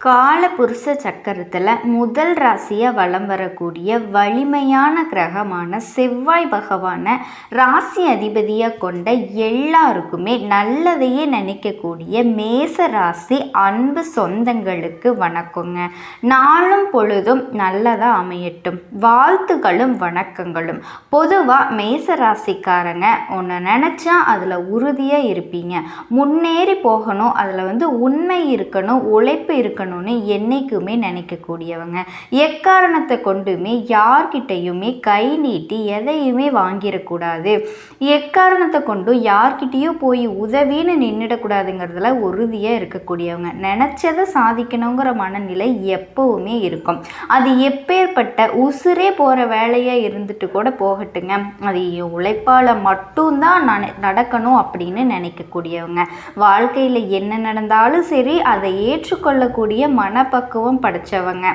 காலபுருஷ சக்கரத்தில் முதல் ராசியாக வலம் வரக்கூடிய வலிமையான கிரகமான செவ்வாய் பகவானை ராசி அதிபதியாக கொண்ட எல்லாருக்குமே நல்லதையே நினைக்கக்கூடிய மேச ராசி அன்பு சொந்தங்களுக்கு வணக்கங்க. நாளும் பொழுதும் நல்லதாக அமையட்டும். வாழ்த்துக்களும் வணக்கங்களும். பொதுவாக மேச ராசிக்காரங்க ஒன்று நினச்சா அதில் உறுதியாக இருப்பீங்க. முன்னேறி போகணும், அதில் உண்மை இருக்கணும், உழைப்பு இருக்கணும் என்னைக்குமே நினைக்கக்கூடியவங்க. எக்காரணத்தை கொண்டுமே யார்கிட்டையுமே கை நீட்டி எதையுமே வாங்கிடக்கூடாது. எக்காரணத்தை கொண்டும் யார்கிட்டையும் போய் உதவின்னு நின்றுடக்கூடாதுங்கிறதுல உறுதியாக இருக்கக்கூடியவங்க. நினச்சதை சாதிக்கணுங்கிற மனநிலை எப்பவுமே இருக்கும். அது எப்பேற்பட்ட உசுரே போகிற வேலையாக இருந்துட்டு கூட போகட்டுங்க, அது உழைப்பால் மட்டும்தான் நடக்கணும் அப்படின்னு நினைக்கக்கூடியவங்க. வாழ்க்கையில் என்ன நடந்தாலும் சரி அதை ஏற்றுக்கொள்ளக்கூடிய மனப்பக்குவம் படைச்சவங்க.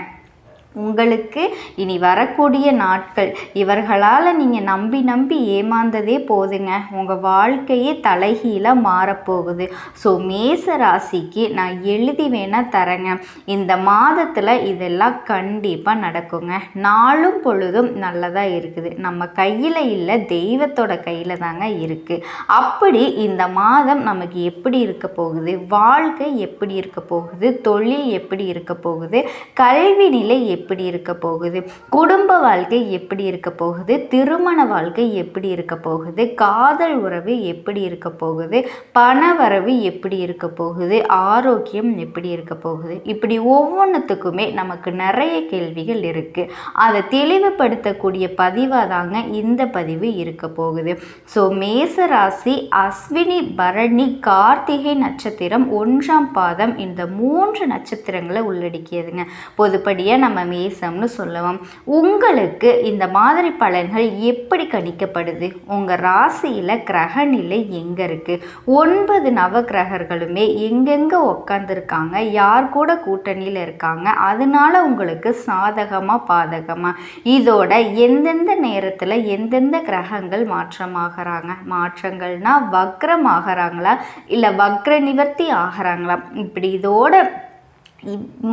உங்களுக்கு இனி வரக்கூடிய நாட்கள் இவர்களால் நீங்கள் நம்பி ஏமாந்ததே போதுங்க. உங்கள் வாழ்க்கையே தலைகீழாக மாறப்போகுது. ஸோ மேச ராசிக்கு நான் எழுதி வேணால் தரேங்க. இந்த மாதத்தில் இதெல்லாம் கண்டிப்பாக நடக்குங்க. நாளும் பொழுதும் நல்லதாக இருக்குது. நம்ம கையில் இல்லை, தெய்வத்தோட கையில் தாங்க இருக்குது. அப்படி இந்த மாதம் நமக்கு எப்படி இருக்க போகுது, வாழ்க்கை எப்படி இருக்க போகுது, தொழில் எப்படி இருக்க போகுது, கல்வி நிலை எப்படி இருக்க போகுது, குடும்ப வாழ்க்கை எப்படி இருக்க போகுது, திருமண வாழ்க்கை எப்படி இருக்க போகுது, காதல் உறவு எப்படி இருக்க போகுது, பண வரவு எப்படி இருக்க போகுது, ஆரோக்கியம் எப்படி இருக்க போகுது, இப்படி ஒவ்வொன்றுத்துக்குமே நமக்கு நிறைய கேள்விகள் இருக்கு. அதை தெளிவுபடுத்தக்கூடிய பதிவாக தாங்க இந்த பதிவு இருக்க போகுது. ஸோ மேச ராசி அஸ்வினி பரணி கார்த்திகை நட்சத்திரம் 1ஆம் பாதம் இந்த 3 நட்சத்திரங்களை உள்ளடக்கியதுங்க. பொதுப்படியாக நம்ம மேசம்னு சொல்லுவோம். உங்களுக்கு இந்த மாதிரி பலன்கள் எப்படி கணிக்கப்படுது? உங்கள் ராசியில் கிரக நிலை எங்கே இருக்குது? 9 நவகிரகர்களுமே எங்கெங்கே உக்காந்துருக்காங்க, யார் கூட கூட்டணியில் இருக்காங்க, அதனால உங்களுக்கு சாதகமாக பாதகமாக, இதோட எந்தெந்த நேரத்தில் எந்தெந்த கிரகங்கள் மாற்றமாகறாங்க, மாற்றங்கள்னா வக்ரம் ஆகிறாங்களா இல்லை வக்ர நிவர்த்தி ஆகிறாங்களா, இப்படி இதோட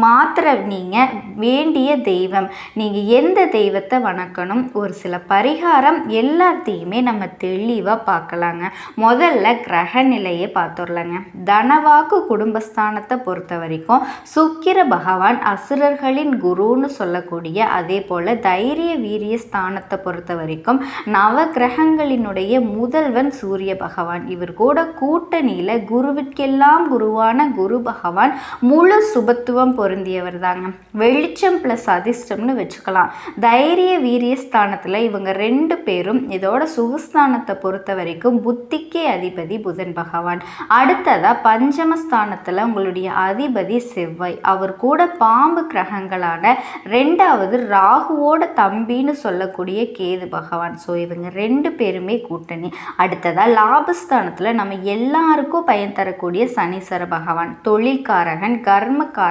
மாத்திர நீங்கள் வேண்டிய தெய்வம், நீங்கள் எந்த தெய்வத்தை வணக்கணும், ஒரு சில பரிகாரம் எல்லாத்தையுமே நம்ம தெளிவாக பார்க்கலாங்க. முதல்ல கிரக நிலையை பார்த்துடலாங்க. தனவாக்கு குடும்பஸ்தானத்தை பொறுத்த வரைக்கும் சுக்கிர பகவான் அசுரர்களின் குருன்னு சொல்லக்கூடிய, அதே போல் தைரிய வீரிய ஸ்தானத்தை பொறுத்த வரைக்கும் நவ கிரகங்களினுடைய முதல்வன் சூரிய பகவான். இவர் கூட கூட்டணியில் குருவிற்கெல்லாம் குருவான குரு பகவான் முழு சுப பொருந்தியவர் தாங்க. வெளிச்சம் பிளஸ் அதிர்ஷ்டம்னு வச்சுக்கலாம். தைரிய வீரிய ஸ்தானத்தில் இவங்க 2 பேரும். இதோட சுகஸ்தானத்தை பொறுத்த வரைக்கும் புத்திக்கே அதிபதி புதன் பகவான். அடுத்ததா பஞ்சமஸ்தானத்தில் உங்களுடைய அதிபதி செவ்வாய். அவர் கூட பாம்பு கிரகங்களான 2வது ராகுவோட தம்பின்னு சொல்லக்கூடிய கேது பகவான். ஸோ இவங்க 2 பேருமே கூட்டணி. அடுத்ததா லாபஸ்தானத்தில் நம்ம எல்லாருக்கும் பயன் தரக்கூடிய சனீஸ்வர பகவான். தொழில்காரகன், கர்மக்காரகன்,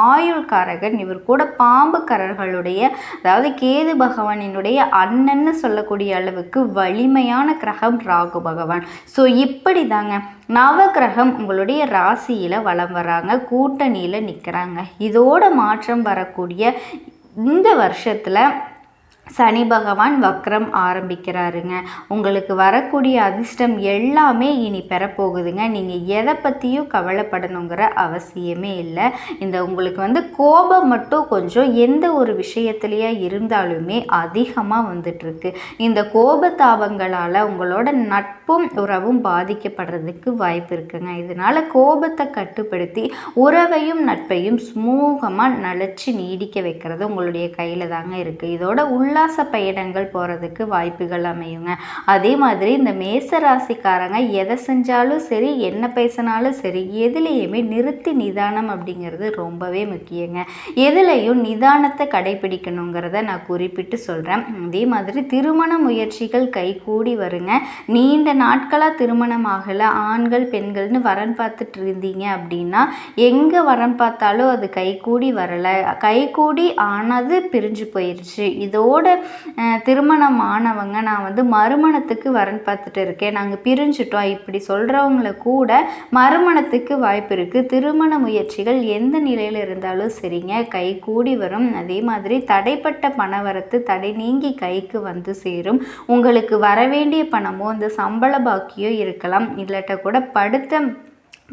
ஆயுள்காரகன். இவர் கூட பாம்புக்காரர்களுடைய, அதாவது கேது பகவானினுடைய அண்ணன்னு சொல்லக்கூடிய அளவுக்கு வலிமையான கிரகம் ராகு பகவான். ஸோ இப்படி தாங்க நவகிரகம் உங்களுடைய ராசியில் வலம் வராங்க, கூட்டணியில் நிற்கிறாங்க. இதோட மாற்றம் வரக்கூடிய இந்த வருஷத்தில் சனி பகவான் வக்ரம் ஆரம்பிக்கிறாருங்க. உங்களுக்கு வரக்கூடிய அதிர்ஷ்டம் எல்லாமே இனி பெறப்போகுதுங்க. நீங்கள் எதை பற்றியும் கவலைப்படணுங்கிற அவசியமே இல்லை. இந்த உங்களுக்கு கோபம் மட்டும் கொஞ்சம் எந்த ஒரு விஷயத்துலையா இருந்தாலுமே அதிகமாக வந்துட்டுருக்கு. இந்த கோபத்தாபங்களால் உங்களோட நட்பும் உறவும் பாதிக்கப்படுறதுக்கு வாய்ப்பு இருக்குங்க. இதனால் கோபத்தை கட்டுப்படுத்தி உறவையும் நட்பையும் சுமூகமாக நிலச்சி நீடிக்க வைக்கிறது உங்களுடைய கையில் தாங்க இருக்குது. இதோட உல்லாச பயணங்கள் போகிறதுக்கு வாய்ப்புகள் அமையுங்க. அதே மாதிரி இந்த மேச ராசிக்காரங்க எதை செஞ்சாலும் சரி, என்ன பேசினாலும் சரி, எதுலேயுமே நிறுத்தி நிதானம் அப்படிங்கிறது ரொம்பவே முக்கியங்க. எதுலேயும் நிதானத்தை கடைபிடிக்கணுங்கிறத நான் குறிப்பிட்டு சொல்கிறேன். அதே மாதிரி திருமண முயற்சிகள் கைகூடி வருங்க. நீண்ட நாட்களாக திருமணம் ஆகலை, ஆண்கள் பெண்கள்னு வரன் பார்த்துட்டு இருந்தீங்க அப்படின்னா எங்கே வரன் பார்த்தாலும் அது கைகூடி வரலை, கைகூடி ஆனது பிரிஞ்சு போயிடுச்சு. இதோட இதோட திருமணமானவங்க நான் வந்து மறுமணத்துக்கு வரன் பார்த்துட்டு இருக்கேன், நாங்கள் பிரிஞ்சுட்டோம், இப்படி சொல்கிறவங்கள கூட மறுமணத்துக்கு வாய்ப்பு இருக்குது. திருமண முயற்சிகள் எந்த நிலையில் இருந்தாலும் சரிங்க, கை கூடி வரும். அதே மாதிரி தடைப்பட்ட பணவரத்து தடை நீங்கி கைக்கு வந்து சேரும். உங்களுக்கு வரவேண்டிய பணமோ இந்த சம்பள பாக்கியோ இருக்கலாம், இல்லாட்ட கூட படுத்த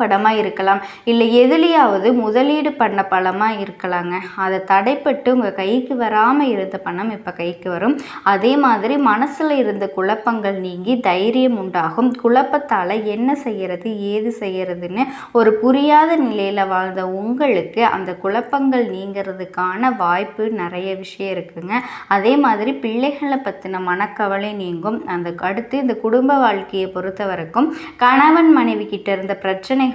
படமாக இருக்கலாம், இல்லை எதுலேயாவது முதலீடு பண்ண பணமாக இருக்கலாங்க. அதை தடைப்பட்டு உங்கள் கைக்கு வராமல் இருந்த பணம் இப்போ கைக்கு வரும். அதே மாதிரி மனசில் இருந்த குழப்பங்கள் நீங்கி தைரியம் உண்டாகும். குழப்பத்தால் என்ன செய்கிறது ஏது செய்கிறதுன்னு ஒரு புரியாத நிலையில் வாழ்ந்த உங்களுக்கு அந்த குழப்பங்கள் நீங்கிறதுக்கான வாய்ப்பு நிறைய விஷயம் இருக்குங்க. அதே மாதிரி பிள்ளைகளை பற்றின மனக்கவலை நீங்கும். அடுத்து இந்த குடும்ப வாழ்க்கையை பொறுத்த வரைக்கும் கணவன் மனைவி கிட்ட இருந்த பிரச்சனைகளுக்கு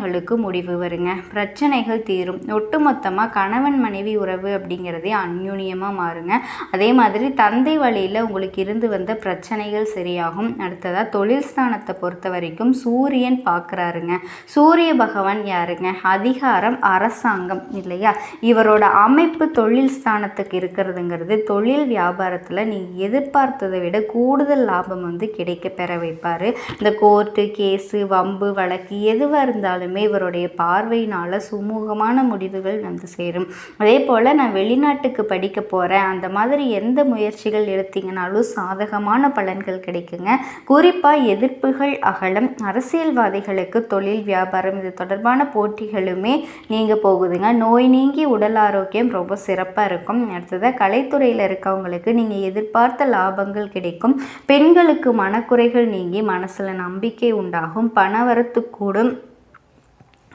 முடிவு வருங்க, பிரச்சனைகள் தீரும். ஒட்டுமொத்தமாக கணவன் மனைவி உறவு அப்படிங்கிறதே அந்யூன்யமாக மாறுங்க. அதே மாதிரி தந்தை வழியில் உங்களுக்கு இருந்து வந்த பிரச்சனைகள் சரியாகும். அடுத்ததாக தொழில் ஸ்தானத்தை பொறுத்த வரைக்கும் சூரியன் பார்க்குறாருங்க. சூரிய பகவான் யாருங்க? அதிகாரம், அரசாங்கம் இல்லையா? இவரோட அமைப்பு தொழில் ஸ்தானத்துக்கு இருக்கிறதுங்கிறது தொழில் வியாபாரத்தில் நீங்கள் எதிர்பார்த்ததை விட கூடுதல் லாபம் வந்து கிடைக்க பெற வைப்பார். இந்த கோர்ட்டு கேஸு வம்பு வழக்கு எதுவாக இருந்தாலுமே இவருடைய பார்வையினால் சுமூகமான முடிவுகள் வந்து சேரும். அதே போல் நான் வெளிநாட்டுக்கு படிக்க போகிறேன், அந்த மாதிரி எந்த முயற்சிகள் எடுத்தீங்கனாலும் சாதகமான பலன்கள் கிடைக்குங்க. குறிப்பாக எதிர்ப்புகள் அகலம். அரசியல்வாதிகளுக்கு தொழில் வியாபாரம் இது தொடர்பான போட்டிகளுமே நீங்க போகுதுங்க. நோய் நீங்கி உடல் ஆரோக்கியம் ரொம்ப சிறப்பாக இருக்கும். அடுத்ததாக கலைத்துறையில் இருக்கவங்களுக்கு நீங்கள் எதிர்பார்த்த லாபங்கள் கிடைக்கும். பெண்களுக்கு மனக்குறைகள் நீங்கி மனசில் நம்பிக்கை உண்டாகும். பணவரத்து கூடும்.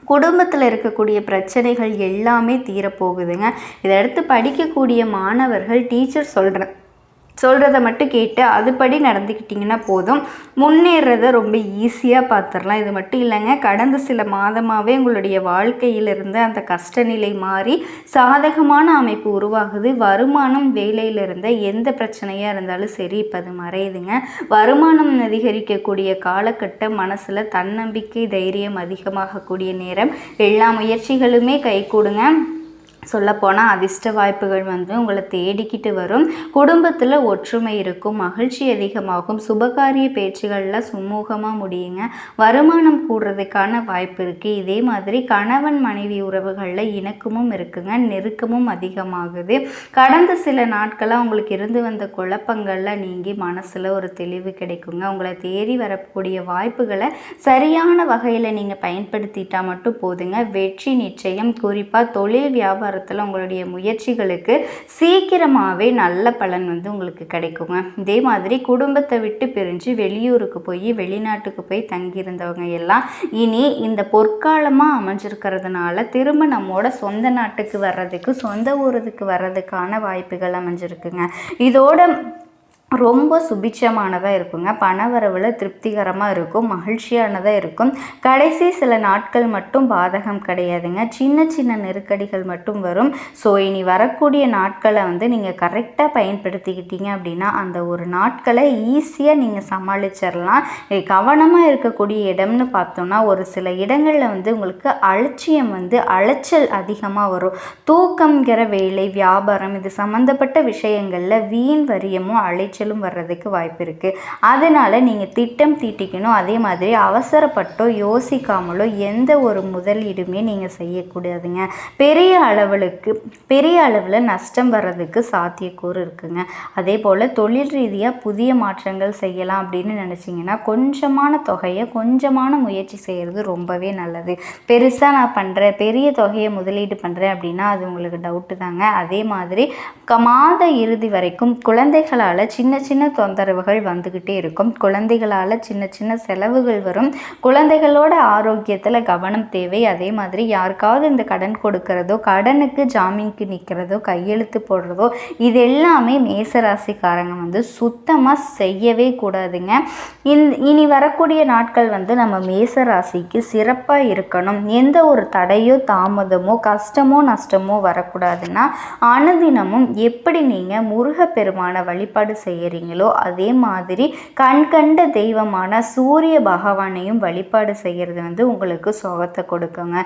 குடும்பத்தில் இருக்கக்கூடிய பிரச்சனைகள் எல்லாமே தீரப்போகுதுங்க. இதை அடுத்து படிக்கக்கூடிய மாணவர்கள் டீச்சர் சொல்கிறத மட்டும் கேட்டு அதுபடி நடந்துக்கிட்டிங்கன்னா போதும், முன்னேறதை ரொம்ப ஈஸியாக பார்த்துடலாம். இது மட்டும் இல்லைங்க, கடந்த சில மாதமாகவே உங்களுடைய வாழ்க்கையிலிருந்து அந்த கஷ்ட நிலை மாறி சாதகமான அமைப்பு உருவாகுது. வருமானம், வேலையிலிருந்த எந்த பிரச்சனையாக இருந்தாலும் சரி இப்போ அது மறையுதுங்க. வருமானம் அதிகரிக்கக்கூடிய காலகட்டம். மனசில் தன்னம்பிக்கை தைரியம் அதிகமாகக்கூடிய நேரம். எல்லா முயற்சிகளுமே கைகூடுங்க. சொல்லப்போனால் அதிர்ஷ்ட வாய்ப்புகள் வந்து உங்களை தேடிக்கிட்டு வரும். குடும்பத்தில் ஒற்றுமை இருக்கும். மகிழ்ச்சி அதிகமாகும். சுபகாரிய பேச்சுகளில் சுமூகமாக முடியுங்க. வருமானம் கூடுறதுக்கான வாய்ப்பு இருக்குது. இதே மாதிரி கணவன் மனைவி உறவுகளில் இணக்கமும் இருக்குங்க, நெருக்கமும் அதிகமாகுது. கடந்த சில நாட்களாக உங்களுக்கு இருந்து வந்த குழப்பங்களில் நீங்கி மனசில் ஒரு தெளிவு கிடைக்குங்க. உங்களை தேடி வரக்கூடிய வாய்ப்புகளை சரியான வகையில் நீங்கள் பயன்படுத்திட்டால் மட்டும் போதுங்க, வெற்றி நிச்சயம். குறிப்பாக தொழில் வியாபாரம் உங்களுடைய முயற்சிகளுக்கு சீக்கிரமாகவே நல்ல பலன் வந்து உங்களுக்கு கிடைக்குங்க. இதே மாதிரி குடும்பத்தை விட்டு பிரிஞ்சு வெளியூருக்கு போய் வெளிநாட்டுக்கு போய் தங்கியிருந்தவங்க எல்லாம் இனி இந்த பொற்காலமாக அமைஞ்சிருக்கிறதுனால திரும்ப நம்மோட சொந்த நாட்டுக்கு வர்றதுக்கு, சொந்த ஊருக்கு வர்றதுக்கான வாய்ப்புகள் அமைஞ்சிருக்குங்க. இதோட ரொம்ப சுபிட்சமானதாக இருக்குங்க. பணவரவில் திருப்திகரமாக இருக்கும், மகிழ்ச்சியானதாக இருக்கும். கடைசி சில நாட்கள் மட்டும் பாதகம் கிடையாதுங்க, சின்ன சின்ன நெருக்கடிகள் மட்டும் வரும். ஸோ இனி வரக்கூடிய நாட்களை வந்து நீங்கள் கரெக்டாக பயன்படுத்திக்கிட்டீங்க அப்படின்னா அந்த ஒரு நாட்களை ஈஸியாக நீங்கள் சமாளிச்சிடலாம். கவனமாக இருக்கக்கூடிய இடம்னு பார்த்தோம்னா ஒரு சில இடங்களில் வந்து உங்களுக்கு அலைச்சல் அதிகமாக வரும். தூக்கங்கிற வேலை, வியாபாரம் இது சம்மந்தப்பட்ட விஷயங்களில் வீண் வரியமும் அலைச்சலும் வர்றதுக்கு வாய்ப்பு இருக்குது. அதனால் நீங்கள் திட்டம் தீட்டிக்கணும். அதே மாதிரி அவசரப்பட்டோ யோசிக்காமலோ எந்த ஒரு முதலீடுமே நீங்கள் செய்யக்கூடாதுங்க. பெரிய அளவில் நஷ்டம் வர்றதுக்கு சாத்தியக்கூறு இருக்குங்க. அதே போல் தொழில் ரீதியாக புதிய மாற்றங்கள் செய்யலாம் அப்படின்னு நினச்சிங்கன்னா கொஞ்சமான தொகையை கொஞ்சமான முயற்சி செய்கிறது ரொம்பவே நல்லது. பெருசாக நான் பண்ணுறேன், பெரிய தொகையை முதலீடு பண்ணுறேன் அப்படின்னா அது உங்களுக்கு டவுட்டு தாங்க. அதே மாதிரி மாத இறுதி வரைக்கும் குழந்தைகளால் சின்ன சின்ன தொந்தரவுகள் வந்துக்கிட்டே இருக்கும். குழந்தைகளால் சின்ன சின்ன செலவுகள் வரும். குழந்தைகளோட ஆரோக்கியத்தில் கவனம் தேவை. அதே மாதிரி யாருக்காவது இந்த கடன் கொடுக்கறதோ, கடனுக்கு ஜாமீனுக்கு நிற்கிறதோ, கையெழுத்து போடுறதோ இது எல்லாமே மேசராசிக்காரங்க வந்து சுத்தமாக செய்யவே கூடாதுங்க. இனி வரக்கூடிய நாட்கள் வந்து நம்ம மேசராசிக்கு சிறப்பாக இருக்கணும். எந்த ஒரு தடையோ தாமதமோ கஷ்டமோ நஷ்டமோ வரக்கூடாதுன்னா அனுதினமும் எப்படி நீங்கள் முருகப்பெருமான வழிபாடு செய்கிறீங்களோ அதே மாதிரி கண்கண்ட தெய்வமான சூரிய பகவானையும் வழிபாடு செய்கிறது வந்து உங்களுக்கு சுகத்தை கொடுக்குங்க.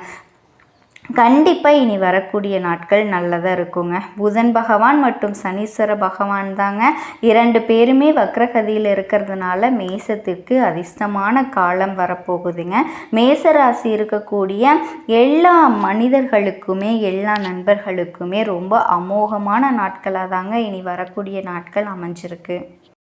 கண்டிப்பாக இனி வரக்கூடிய நாட்கள் நல்லதாக இருக்குங்க. புதன் பகவான் மற்றும் சனீஸ்வர பகவான் தாங்க 2 பேருமே வக்ரகதியில் இருக்கிறதுனால மேசத்திற்கு அதிர்ஷ்டமான காலம் வரப்போகுதுங்க. மேசராசி இருக்கக்கூடிய எல்லா மனிதர்களுக்குமே எல்லா நண்பர்களுக்குமே ரொம்ப அமோகமான நாட்களாக தாங்க இனி வரக்கூடிய நாட்கள் அமைஞ்சிருக்கு.